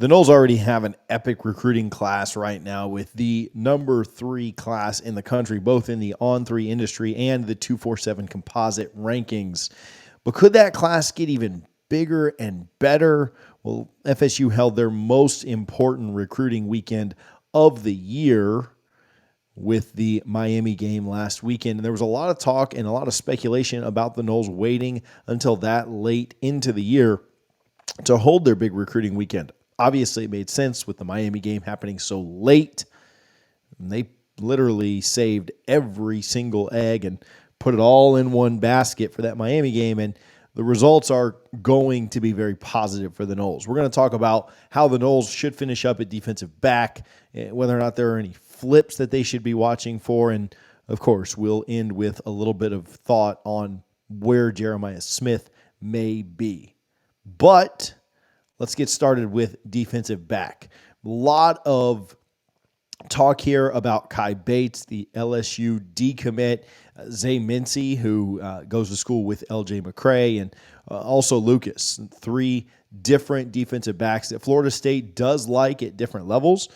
The Noles already have an epic recruiting class right now with the number 3 class in the country, both in the On3 industry and the 247 composite rankings. But could that class get even bigger and better? Well, FSU held their most important recruiting weekend of the year with the Miami game last weekend. And there was a lot of talk and a lot of speculation about the Noles waiting until that late into the year to hold their big recruiting weekend. Obviously, it made sense with the Miami game happening so late. They literally saved every single egg and put it all in one basket for that Miami game, and the results are going to be very positive for the Noles. We're going to talk about how the Noles should finish up at defensive back, whether or not there are any flips that they should be watching for, and of course, we'll end with a little bit of thought on where Jeremiah Smith may be. But let's get started with defensive back. A lot of talk here about Kai Bates, the LSU decommit, Zay Mincy, who goes to school with LJ McCray, and also Lucas. 3 different defensive backs that Florida State does like at different levels.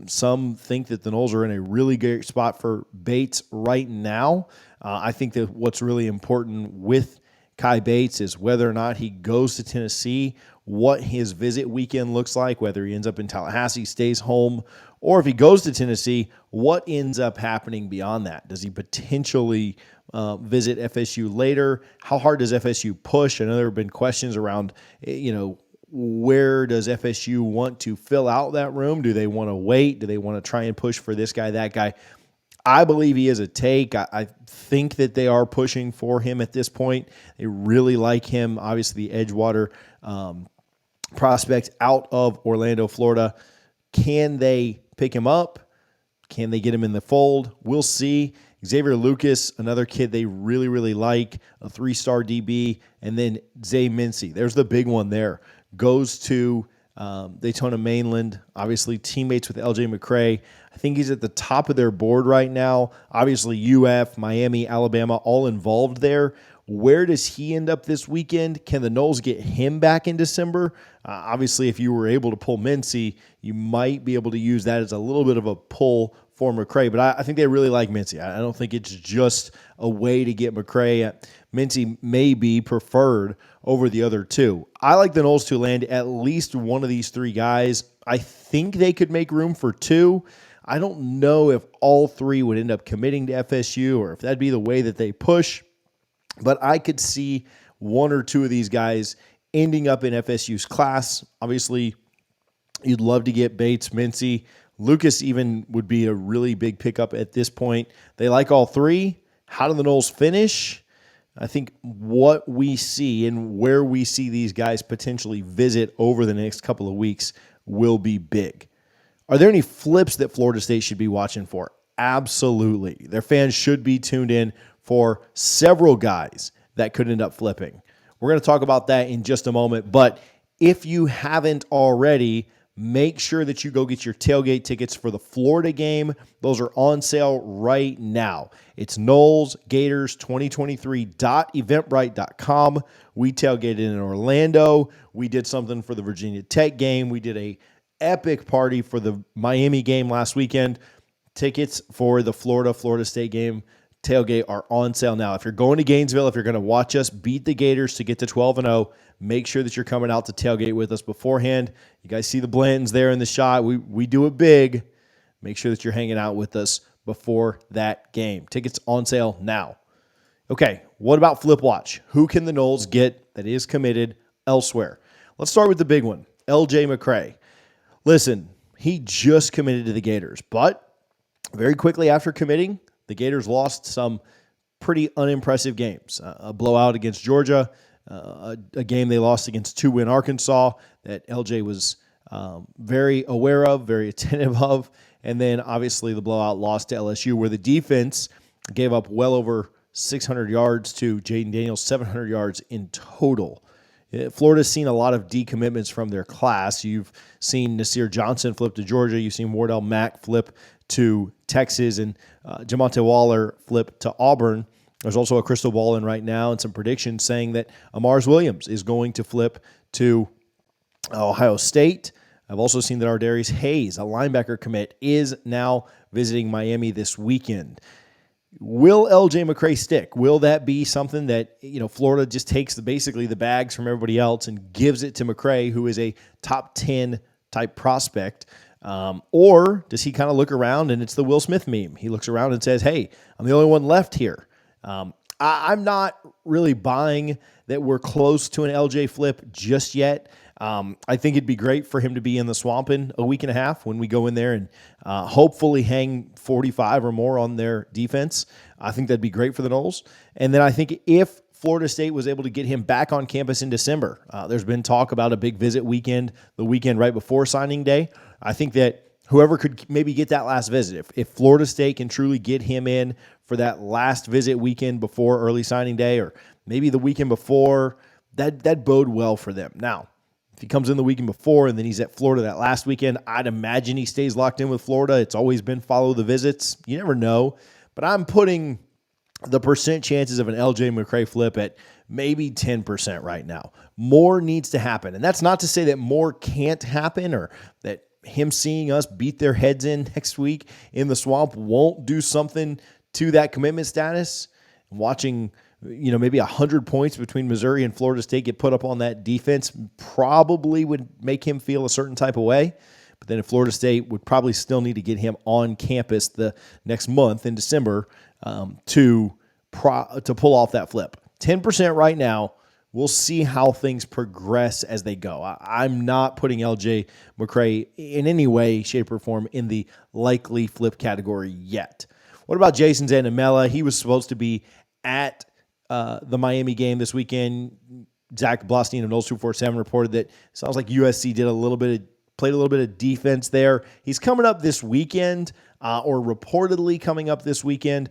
Some think that the Noles are in a really great spot for Bates right now. I think that what's really important with Kai Bates is whether or not he goes to Tennessee, what his visit weekend looks like, whether he ends up in Tallahassee, stays home, or if he goes to Tennessee, what ends up happening beyond that? Does he potentially visit FSU later? How hard does FSU push? I know there have been questions around, where does FSU want to fill out that room? Do they want to wait? Do they want to try and push for this guy, that guy? I believe he is a take. I think that they are pushing for him at this point. They really like him. Obviously, the Edgewater prospect out of Orlando, Florida. Can they pick him up? Can they get him in the fold? We'll see. Xavier Lucas, another kid they really, really like, a 3-star DB. And then Zay Mincy. There's the big one there. Goes to Daytona Mainland, obviously teammates with LJ McCray. I think he's at the top of their board right now. Obviously UF, Miami, Alabama, all involved there. Where does he end up this weekend? Can the Noles get him back in December? Obviously, if you were able to pull Mincy, you might be able to use that as a little bit of a pull for McCray. But I think they really like Mincy. I don't think it's just a way to get McCray. Mincy may be preferred over the other 2. I like the Noles to land at least one of these 3 guys. I think they could make room for 2. I don't know if all 3 would end up committing to FSU or if that'd be the way that they push. But I could see 1 or 2 of these guys ending up in FSU's class. Obviously, you'd love to get Bates, Mincy. Lucas even would be a really big pickup at this point. They like all 3. How do the Noles finish? I think what we see and where we see these guys potentially visit over the next couple of weeks will be big. Are there any flips that Florida State should be watching for? Absolutely. Their fans should be tuned in for several guys that could end up flipping. We're going to talk about that in just a moment, but if you haven't already, make sure that you go get your tailgate tickets for the Florida game. Those are on sale right now. It's Noles Gators 2023.eventbrite.com. We tailgated in Orlando. We did something for the Virginia Tech game. We did a epic party for the Miami game last weekend. Tickets for the Florida State game tailgate are on sale now. If you're going to Gainesville, if you're going to watch us beat the Gators to get to 12-0, make sure that you're coming out to tailgate with us beforehand. You guys see the Blantons there in the shot. We do it big. Make sure that you're hanging out with us before that game. Tickets on sale now. Okay, what about Flip Watch? Who can the Noles get that is committed elsewhere? Let's start with the big one, LJ McCray. Listen, he just committed to the Gators, but very quickly after committing, the Gators lost some pretty unimpressive games. A blowout against Georgia, a game they lost against 2-win Arkansas that LJ was very aware of, very attentive of, and then obviously the blowout loss to LSU where the defense gave up well over 600 yards to Jaden Daniels, 700 yards in total. Florida's seen a lot of decommitments from their class. You've seen Nasir Johnson flip to Georgia. You've seen Wardell Mack flip to Texas, and Jamonte Waller flip to Auburn. There's also a crystal ball in right now and some predictions saying that Amars Williams is going to flip to Ohio State. I've also seen that Ardarius Hayes, a linebacker commit, is now visiting Miami this weekend. Will L.J. McCray stick? Will that be something that, Florida just takes basically the bags from everybody else and gives it to McCray, who is a top 10 type prospect? Or does he kind of look around and it's the Will Smith meme? He looks around and says, hey, I'm the only one left here. I'm not really buying that we're close to an LJ flip just yet. I think it'd be great for him to be in the swamp in a week and a half when we go in there and hopefully hang 45 or more on their defense. I think that'd be great for the Noles. And then I think if Florida State was able to get him back on campus in December, there's been talk about a big visit weekend, the weekend right before signing day. I think that whoever could maybe get that last visit, if Florida State can truly get him in for that last visit weekend before early signing day, or maybe the weekend before, that bode well for them. Now, if he comes in the weekend before and then he's at Florida that last weekend, I'd imagine he stays locked in with Florida. It's always been follow the visits. You never know. But I'm putting the percent chances of an LJ McCray flip at maybe 10% right now. More needs to happen. And that's not to say that more can't happen or that him seeing us beat their heads in next week in the swamp won't do something to that commitment status. Watching, maybe 100 points between Missouri and Florida State get put up on that defense probably would make him feel a certain type of way. But then if Florida State would probably still need to get him on campus the next month in December to pull off that flip. 10% right now. We'll see how things progress as they go. I'm not putting LJ McCray in any way, shape, or form in the likely flip category yet. What about Jason Zanamella? He was supposed to be at the Miami game this weekend. Zach Blostein of Noles 247 reported that it sounds like USC played a little bit of defense there. He's coming up this weekend, or reportedly coming up this weekend.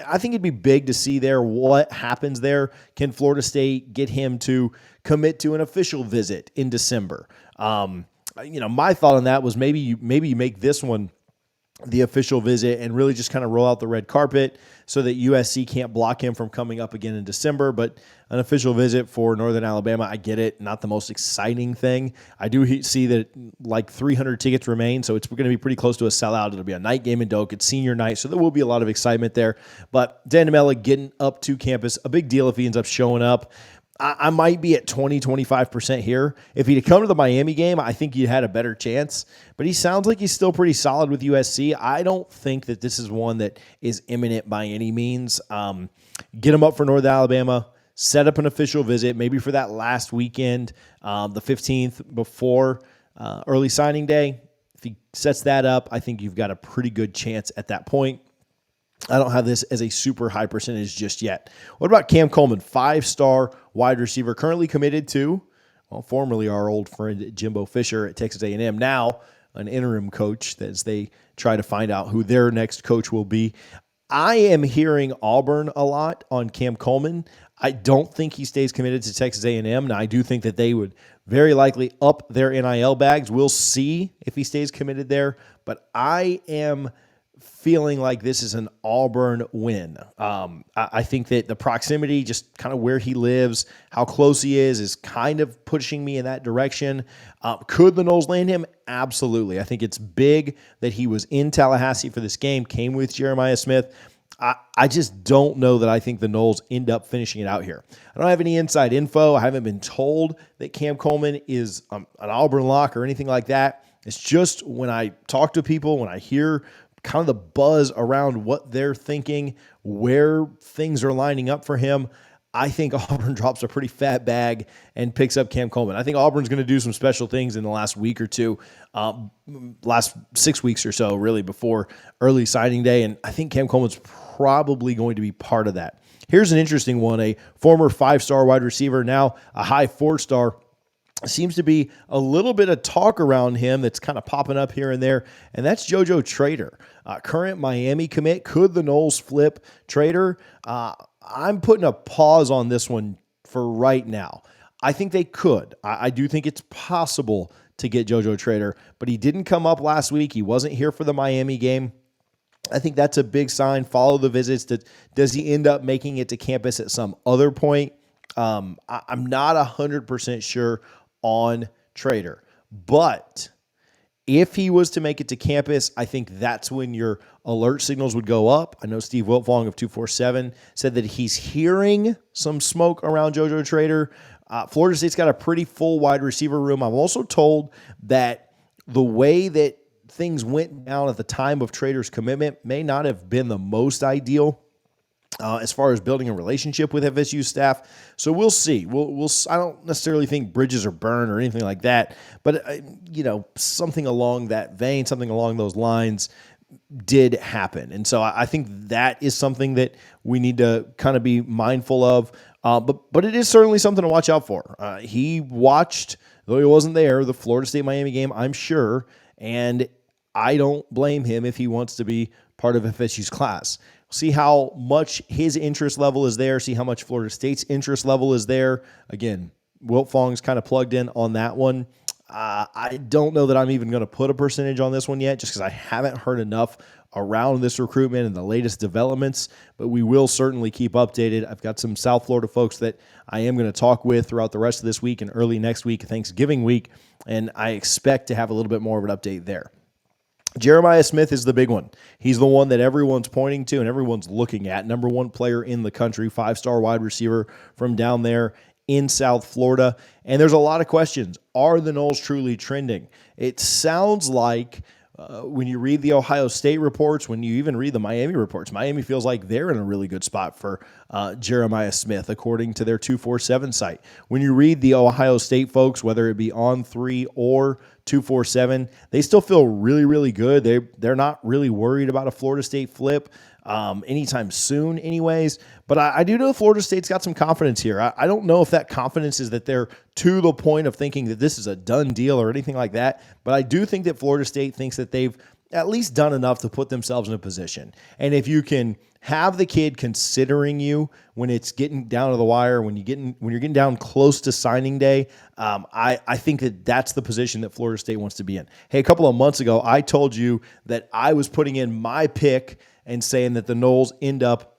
I think it'd be big to see there what happens there. Can Florida State get him to commit to an official visit in December? My thought on that was maybe you make this one the official visit and really just kind of roll out the red carpet so that USC can't block him from coming up again in December. But an official visit for Northern Alabama, I get it, not the most exciting thing. I do see that like 300 tickets remain, so it's going to be pretty close to a sellout. It'll be a night game in Doak. It's senior night, so there will be a lot of excitement there. But Zanamella getting up to campus, a big deal if he ends up showing up. I might be at 25% here. If he'd come to the Miami game, I think he had a better chance. But he sounds like he's still pretty solid with USC. I don't think that this is one that is imminent by any means. Get him up for North Alabama. Set up an official visit, maybe for that last weekend, the 15th before early signing day. If he sets that up, I think you've got a pretty good chance at that point. I don't have this as a super high percentage just yet. What about Cam Coleman, 5-star wide receiver, currently committed to, formerly our old friend Jimbo Fisher at Texas A&M, now an interim coach as they try to find out who their next coach will be. I am hearing Auburn a lot on Cam Coleman. I don't think he stays committed to Texas A&M. Now, I do think that they would very likely up their NIL bags. We'll see if he stays committed there, but I am feeling like this is an Auburn win. I think that the proximity, just kind of where he lives, how close he is kind of pushing me in that direction. Could the Noles land him? Absolutely. I think it's big that he was in Tallahassee for this game, came with Jeremiah Smith. I just don't know that I think the Noles end up finishing it out here. I don't have any inside info. I haven't been told that Cam Coleman is an Auburn lock or anything like that. It's just when I talk to people, when I hear kind of the buzz around what they're thinking, where things are lining up for him, I think Auburn drops a pretty fat bag and picks up Cam Coleman. I think Auburn's going to do some special things in the last week or two, last 6 weeks or so, really, before early signing day, and I think Cam Coleman's probably going to be part of that. Here's an interesting one. A former 5-star wide receiver, now a high 4-star, seems to be a little bit of talk around him that's kind of popping up here and there, and that's JoJo Trader. Current Miami commit. Could the Noles flip Trader? I'm putting a pause on this one for right now. I think they could. I do think it's possible to get JoJo Trader, but he didn't come up last week. He wasn't here for the Miami game. I think that's a big sign. Follow the visits. Does he end up making it to campus at some other point? I'm not 100% sure on Trader, but If he was to make it to campus, I think that's when your alert signals would go up. I know Steve Wiltfong of 247 said that he's hearing some smoke around JoJo Trader. Florida State's got a pretty full wide receiver room. I'm also told that the way that things went down at the time of Trader's commitment may not have been the most ideal as far as building a relationship with FSU staff. So we'll see. I don't necessarily think bridges are burned or anything like that, but something along that vein, something along those lines did happen. And so I think that is something that we need to kind of be mindful of. But it is certainly something to watch out for. He watched, though he wasn't there, the Florida State-Miami game, I'm sure, and I don't blame him if he wants to be part of FSU's class. See how much his interest level is there. See how much Florida State's interest level is there. Again, Wilt Fong's kind of plugged in on that one. I don't know that I'm even going to put a percentage on this one yet, just because I haven't heard enough around this recruitment and the latest developments, but we will certainly keep updated. I've got some South Florida folks that I am going to talk with throughout the rest of this week and early next week, Thanksgiving week, and I expect to have a little bit more of an update there. Jeremiah Smith is the big one. He's the one that everyone's pointing to and everyone's looking at. Number one player in the country, 5-star wide receiver from down there in South Florida. And there's a lot of questions. Are the Noles truly trending? It sounds like when you read the Ohio State reports, when you even read the Miami reports, Miami feels like they're in a really good spot for Jeremiah Smith, according to their 247 site. When you read the Ohio State folks, whether it be On3 or 247, they still feel really, really good. They're not really worried about a Florida State flip anytime soon anyways. But I do know Florida State's got some confidence here. I don't know if that confidence is that they're to the point of thinking that this is a done deal or anything like that. But I do think that Florida State thinks that they've at least done enough to put themselves in a position. And if you can have the kid considering you when it's getting down to the wire, when you're getting down close to signing day, I think that that's the position that Florida State wants to be in. Hey, a couple of months ago, I told you that I was putting in my pick and saying that the Noles end up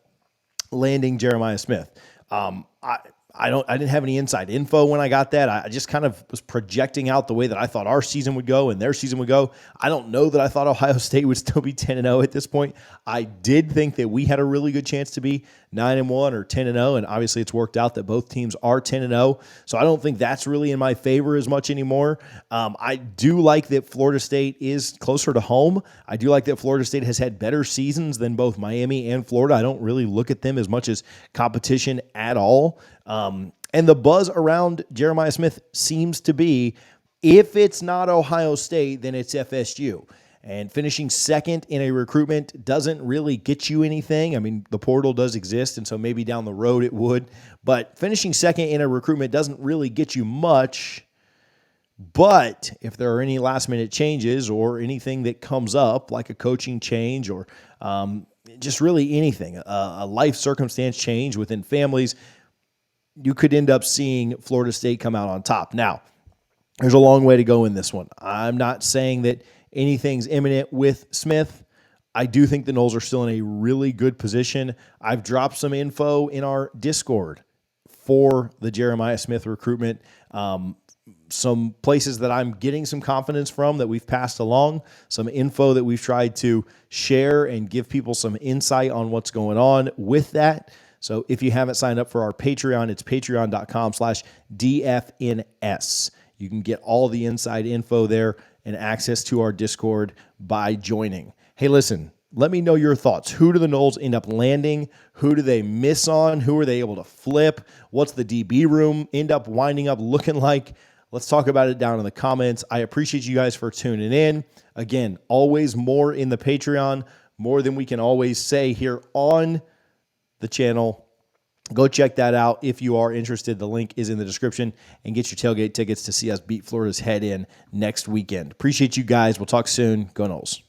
landing Jeremiah Smith. I didn't have any inside info when I got that. I just kind of was projecting out the way that I thought our season would go and their season would go. I don't know that I thought Ohio State would still be 10-0 at this point. I did think that we had a really good chance to be 9-1 or 10-0, and obviously it's worked out that both teams are 10-0. So I don't think that's really in my favor as much anymore. I do like that Florida State is closer to home. I do like that Florida State has had better seasons than both Miami and Florida. I don't really look at them as much as competition at all. And the buzz around Jeremiah Smith seems to be, if it's not Ohio State, then it's FSU. And finishing second in a recruitment doesn't really get you anything. I mean, the portal does exist, and so maybe down the road it would. But finishing second in a recruitment doesn't really get you much. But if there are any last-minute changes or anything that comes up, like a coaching change or just really anything, a life circumstance change within families, you could end up seeing Florida State come out on top. Now, there's a long way to go in this one. I'm not saying that anything's imminent with Smith. I do think the Noles are still in a really good position. I've dropped some info in our Discord for the Jeremiah Smith recruitment. Some places that I'm getting some confidence from that we've passed along, some info that we've tried to share and give people some insight on what's going on with that. So if you haven't signed up for our Patreon, it's patreon.com/DFNS. You can get all the inside info there and access to our Discord by joining. Hey, listen, let me know your thoughts. Who do the Noles end up landing? Who do they miss on? Who are they able to flip? What's the DB room end up winding up looking like? Let's talk about it down in the comments. I appreciate you guys for tuning in. Again, always more in the Patreon, more than we can always say here on the channel. Go check that out if you are interested. The link is in the description, and get your tailgate tickets to see us beat Florida's head in next weekend. Appreciate you guys. We'll talk soon. Go Noles.